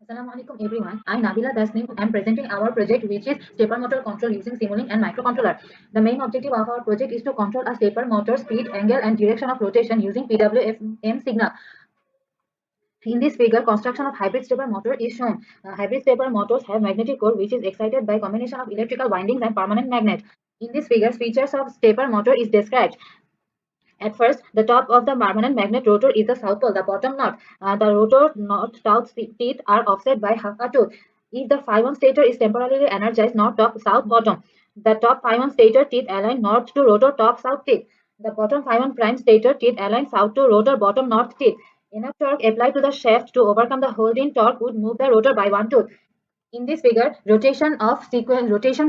Assalamu alaikum everyone. I'm Nabila Dasnim. I'm presenting our project which is stepper motor control using Simulink and microcontroller. The main objective of our project is to control a stepper motor speed, angle and direction of rotation using PWM signal. In this figure, construction of hybrid stepper motor is shown. Hybrid stepper motors have magnetic core which is excited by combination of electrical windings and permanent magnet. In this figure, features of stepper motor is described. At first, the top of the permanent magnet rotor is the south pole, the bottom not. The rotor north south teeth are offset by half a tooth. If the phi 1 stator is temporarily energized north top south bottom, the top phi 1 stator teeth align north to rotor top south teeth. The bottom phi 1 prime stator teeth align south to rotor bottom north teeth. Enough torque applied to the shaft to overcome the hold-in torque would move the rotor by one tooth. In this figure, rotation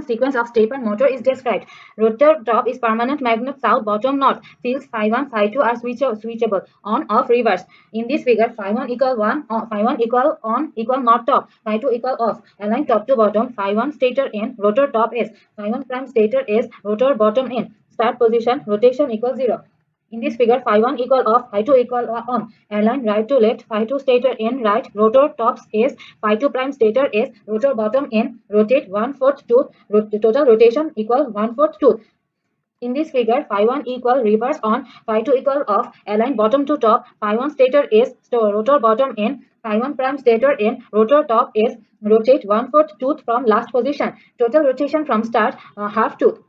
sequence of stepper motor is described. Rotor top is permanent magnet south, bottom north. Fields phi 1, phi 2 are switchable on, off, reverse. In this figure, phi 1 equal 1, phi 1 equal on equal north top, phi 2 equal off. Align top to bottom, phi 1 stator N, rotor top S, phi 1 prime stator S, rotor bottom N. Start position, rotation equals 0. In this figure, phi 1 equal off, phi 2 equal on. Align right to left, phi 2 stator N right, rotor tops S, phi 2 prime stator S, rotor bottom N, rotate 1/4 tooth, total rotation equal 1/4 tooth. In this figure, phi 1 equal reverse on, phi 2 equal off, align bottom to top, phi 1 stator S, rotor bottom N, phi 1 prime stator N, rotor top S, rotate 1/4 tooth from last position. Total rotation from start, half tooth.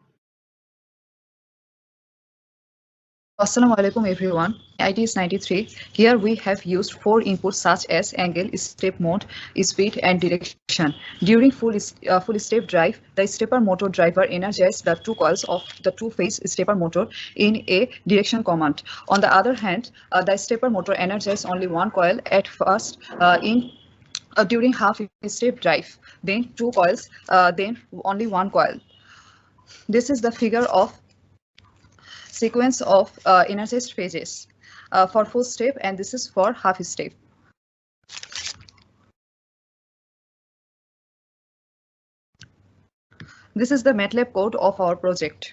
Assalamu alaikum everyone. IT is 93. Here we have used 4 inputs such as angle, step mode, speed and direction. During full step drive, the stepper motor driver energizes the 2 coils of the 2-phase stepper motor in a direction command. On the other hand, the stepper motor energizes only 1 coil at first during half step drive, then 2 coils, then only 1 coil. This is the figure of sequence of energized phases for full step, and this is for half step. This is the Matlab code of our project.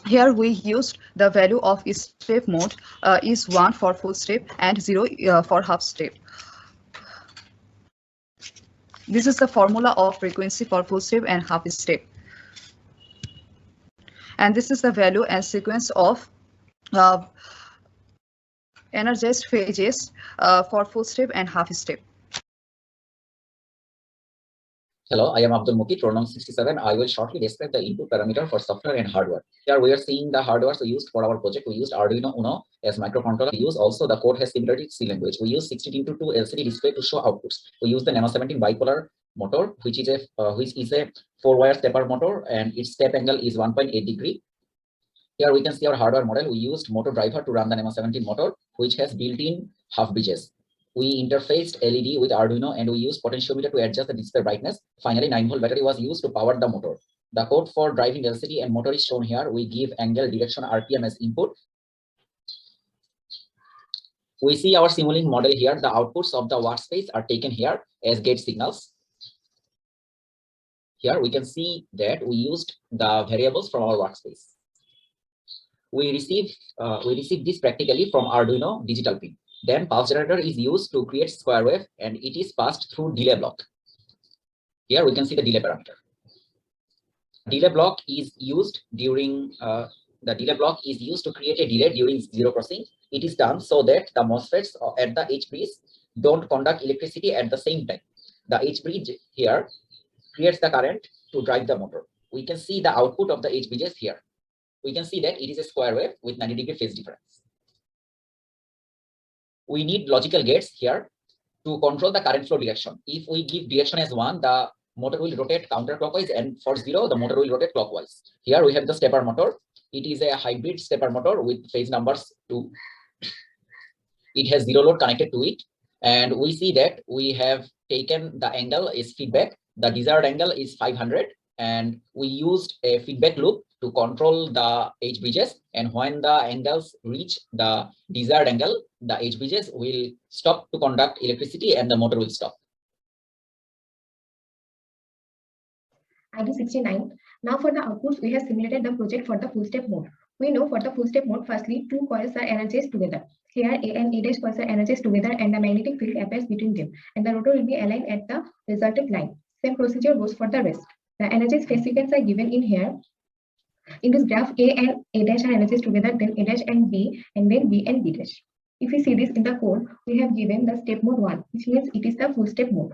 Here we used the value of step mode is 1 for full step and 0 for half step. This is the formula of frequency for full step and half step. And this is the value and sequence of energized phases for full step and half step. Hello, I am Abdul Mukit, roll number 67. I will shortly describe the input parameter for software and hardware. Here we are seeing the hardware used for our project. We used Arduino Uno as microcontroller. We use also the code has similarity to C language. We use 16:2 LCD display to show outputs. We use the Nano 17 bipolar motor, which is a 4-wire stepper motor, and its step angle is 1.8 degree. Here we can see our hardware model. We used motor driver to run the Nano 17 motor, which has built-in half bridges. We interfaced LED with Arduino and we used potentiometer to adjust the display brightness. Finally, 9-volt battery was used to power the motor. The code for driving LCD and motor is shown here. We give angle, direction, RPM as input. We see our Simulink model here. The outputs of the workspace are taken here as gate signals. Here we can see that we used the variables from our workspace. We receive this practically from Arduino digital pin. Then pulse generator is used to create square wave and it is passed through delay block. Here we can see the delay parameter. Delay block is used during to create a delay during zero crossing. It is done so that the MOSFETs at the H bridge don't conduct electricity at the same time. The H bridge here creates the current to drive the motor. We can see the output of the H bridges here. We can see that it is a square wave with 90-degree phase difference. We need logical gates here to control the current flow direction. If we give direction as 1, the motor will rotate counterclockwise, and for 0, the motor will rotate clockwise. Here we have the stepper motor. It is a hybrid stepper motor with phase numbers 2. It has 0 load connected to it. And we see that we have taken the angle is feedback. The desired angle is 500. And we used a feedback loop to control the H bridges, and when the angles reach the desired angle, the H bridges will stop to conduct electricity and the motor will stop. ID 69. Now for the outputs, we have simulated the project for the full step mode. We know for the full step mode, firstly, 2 coils are energized together. Here A and A dash points are energized together and the magnetic field appears between them, and the rotor will be aligned at the resultant line. Same procedure goes for the rest. The energized phase sequence are given in here. In this graph, A and A dash are energized together, then A dash and B, and then B and B dash. If we see this in the code, we have given the step mode 1, which means it is the full step mode.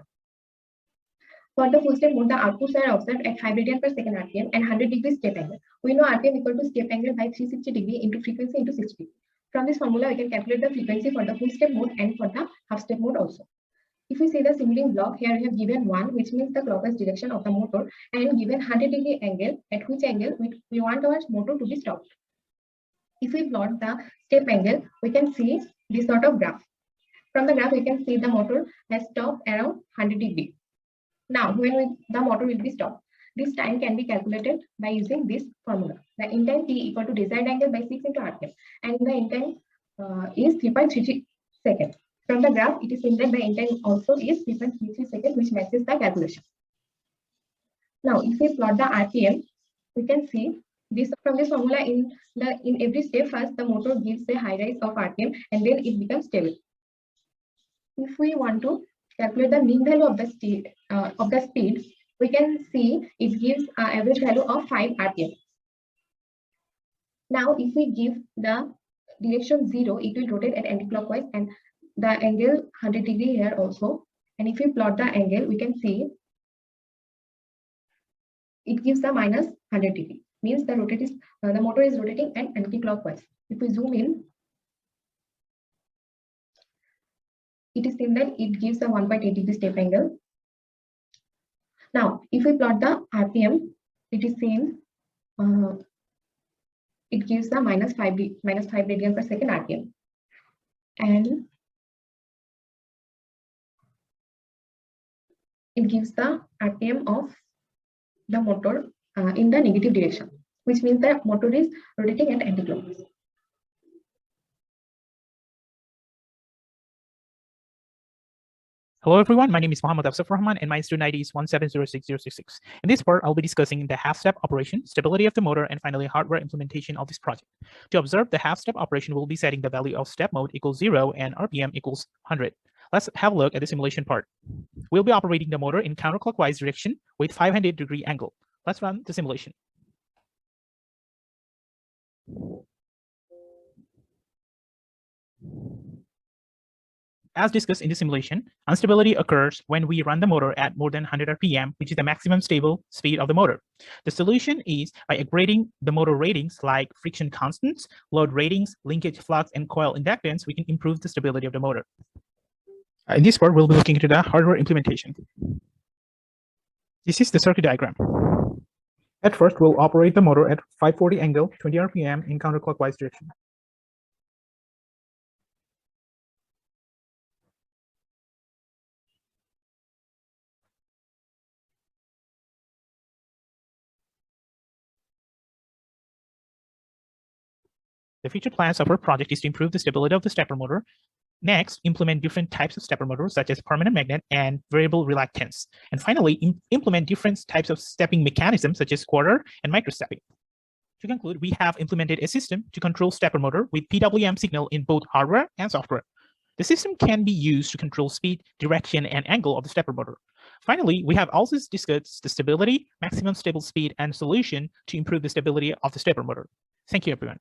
For the full step mode, the outputs are observed at 5 radian per second RPM and 100 degree step angle. We know RPM equal to step angle by 360 degree into frequency into 60. From this formula, we can calculate the frequency for the full step mode and for the half step mode also. If we see the Simulink block, here we have given 1, which means the clockwise direction of the motor, and given 100 degree angle, at which angle we want our motor to be stopped. If we plot the step angle, we can see this sort of graph. From the graph, we can see the motor has stopped around 100 degree. Now, when the motor will be stopped, this time can be calculated by using this formula. The in time t equal to desired angle by 6 into RPM, and the in time is 3.33 seconds. From the graph, it is seen that the in time also is 3.33 seconds, which matches the calculation. Now, if we plot the RPM, we can see this from this formula. In every step, first the motor gives a high rise of RPM, and then it becomes stable. If we want to calculate the mean value of the speed, we can see it gives an average value of 5 RPM. Now, if we give the direction 0, it will rotate at anti-clockwise and the angle 100 degree here also. And if we plot the angle, we can see it gives the minus 100 degree. Means the motor is rotating at anti-clockwise. If we zoom in, it is seen that it gives a 1.8 degree step angle. Now, if we plot the RPM, it is seen it gives the minus 5 radian per second RPM, and it gives the RPM of the motor in the negative direction, which means the motor is rotating at anti-clockwise. Hello everyone, my name is Muhammad Afsaf Rahman and my student ID is 1706066. In this part, I'll be discussing the half-step operation, stability of the motor, and finally hardware implementation of this project. To observe the half-step operation, we'll be setting the value of step mode equals 0 and RPM equals 100. Let's have a look at the simulation part. We'll be operating the motor in counterclockwise direction with 500 degree angle. Let's run the simulation. As discussed in the simulation, instability occurs when we run the motor at more than 100 RPM, which is the maximum stable speed of the motor. The solution is by upgrading the motor ratings like friction constants, load ratings, linkage flux, and coil inductance, we can improve the stability of the motor. In this part, we'll be looking into the hardware implementation. This is the circuit diagram. At first, we'll operate the motor at 540 angle, 20 RPM in counterclockwise direction. The future plans of our project is to improve the stability of the stepper motor. Next, implement different types of stepper motors such as permanent magnet and variable reluctance. And finally, implement different types of stepping mechanisms such as quarter and microstepping. To conclude, we have implemented a system to control stepper motor with PWM signal in both hardware and software. The system can be used to control speed, direction, and angle of the stepper motor. Finally, we have also discussed the stability, maximum stable speed, and solution to improve the stability of the stepper motor. Thank you, everyone.